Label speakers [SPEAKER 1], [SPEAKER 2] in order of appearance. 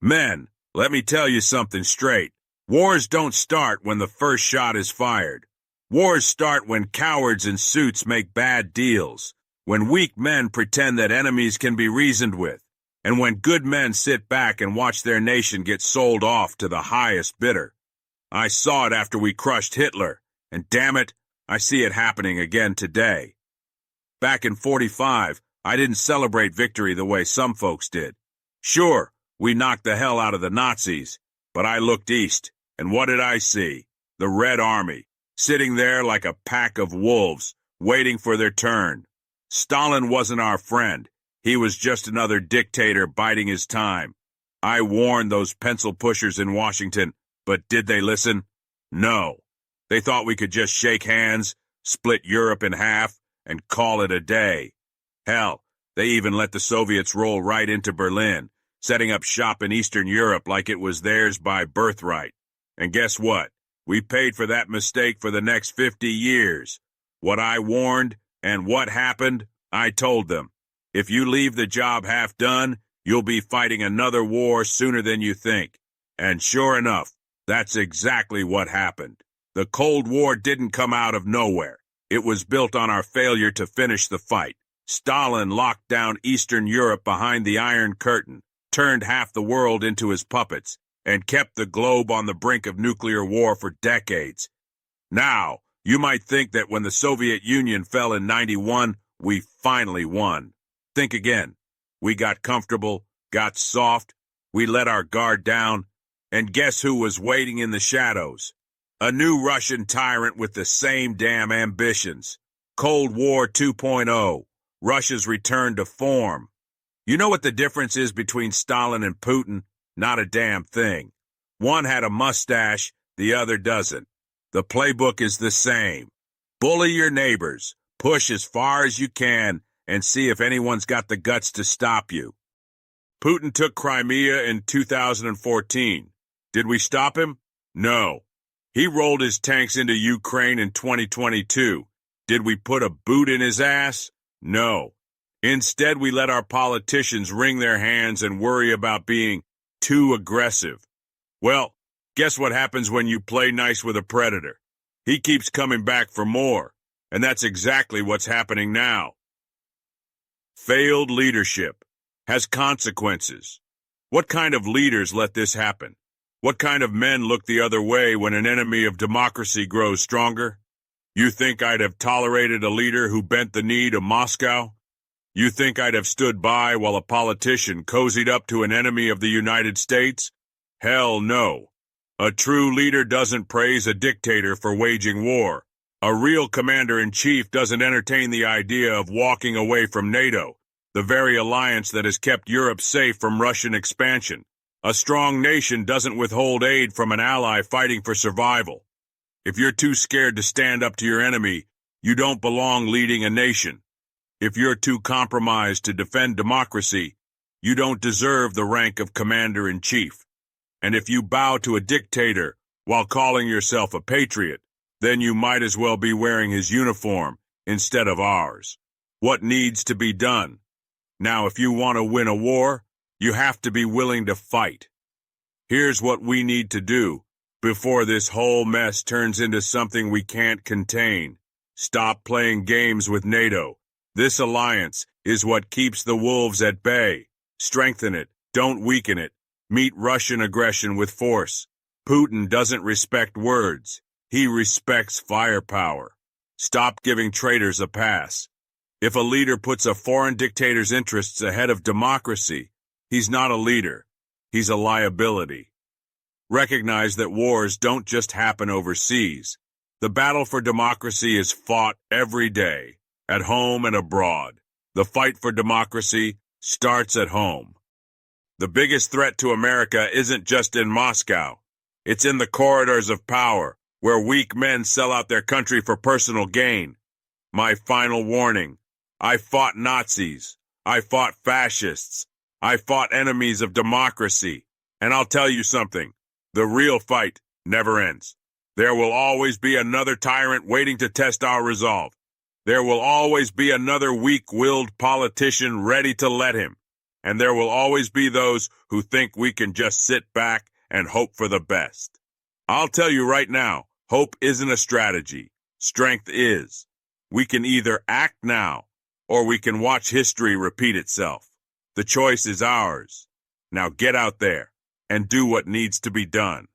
[SPEAKER 1] Men, let me tell you something straight. Wars don't start when the first shot is fired. Wars start when cowards in suits make bad deals, when weak men pretend that enemies can be reasoned with, and when good men sit back and watch their nation get sold off to the highest bidder. I saw it after we crushed Hitler, and damn it, I see it happening again today. Back in '45, I didn't celebrate victory the way some folks did. Sure, we knocked the hell out of the Nazis, but I looked east, and what did I see? The Red Army, sitting there like a pack of wolves, waiting for their turn. Stalin wasn't our friend. He was just another dictator biding his time. I warned those pencil pushers in Washington, but did they listen? No. They thought we could just shake hands, split Europe in half, and call it a day. Hell, they even let the Soviets roll right into Berlin, setting up shop in Eastern Europe like it was theirs by birthright. And guess what? We paid for that mistake for the next 50 years. What I warned and what happened, I told them. If you leave the job half done, you'll be fighting another war sooner than you think. And sure enough, that's exactly what happened. The Cold War didn't come out of nowhere. It was built on our failure to finish the fight. Stalin locked down Eastern Europe behind the Iron Curtain, turned half the world into his puppets, and kept the globe on the brink of nuclear war for decades. Now, you might think that when the Soviet Union fell in '91, we finally won. Think again. We got comfortable, got soft, we let our guard down, and guess who was waiting in the shadows? A new Russian tyrant with the same damn ambitions. Cold War 2.0. Russia's return to form. You know what the difference is between Stalin and Putin? Not a damn thing. One had a mustache, the other doesn't. The playbook is the same. Bully your neighbors, push as far as you can, and see if anyone's got the guts to stop you. Putin took Crimea in 2014. Did we stop him? No. He rolled his tanks into Ukraine in 2022. Did we put a boot in his ass? No. Instead, we let our politicians wring their hands and worry about being too aggressive. Well, guess what happens when you play nice with a predator? He keeps coming back for more, and that's exactly what's happening now. Failed leadership has consequences. What kind of leaders let this happen? What kind of men look the other way when an enemy of democracy grows stronger? You think I'd have tolerated a leader who bent the knee to Moscow? You think I'd have stood by while a politician cozied up to an enemy of the United States? Hell no. A true leader doesn't praise a dictator for waging war. A real commander-in-chief doesn't entertain the idea of walking away from NATO, the very alliance that has kept Europe safe from Russian expansion. A strong nation doesn't withhold aid from an ally fighting for survival. If you're too scared to stand up to your enemy, you don't belong leading a nation. If you're too compromised to defend democracy, you don't deserve the rank of commander-in-chief. And if you bow to a dictator while calling yourself a patriot, then you might as well be wearing his uniform instead of ours. What needs to be done? Now, if you want to win a war, you have to be willing to fight. Here's what we need to do before this whole mess turns into something we can't contain. Stop playing games with NATO. This alliance is what keeps the wolves at bay. Strengthen it, don't weaken it. Meet Russian aggression with force. Putin doesn't respect words. He respects firepower. Stop giving traitors a pass. If a leader puts a foreign dictator's interests ahead of democracy, he's not a leader. He's a liability. Recognize that wars don't just happen overseas. The battle for democracy is fought every day, at home and abroad. The fight for democracy starts at home. The biggest threat to America isn't just in Moscow. It's in the corridors of power, where weak men sell out their country for personal gain. My final warning. I fought Nazis. I fought fascists. I fought enemies of democracy. And I'll tell you something. The real fight never ends. There will always be another tyrant waiting to test our resolve. There will always be another weak-willed politician ready to let him. and there will always be those who think we can just sit back and hope for the best. I'll tell you right now, hope isn't a strategy. Strength is. We can either act now, or we can watch history repeat itself. The choice is ours. Now get out there and do what needs to be done.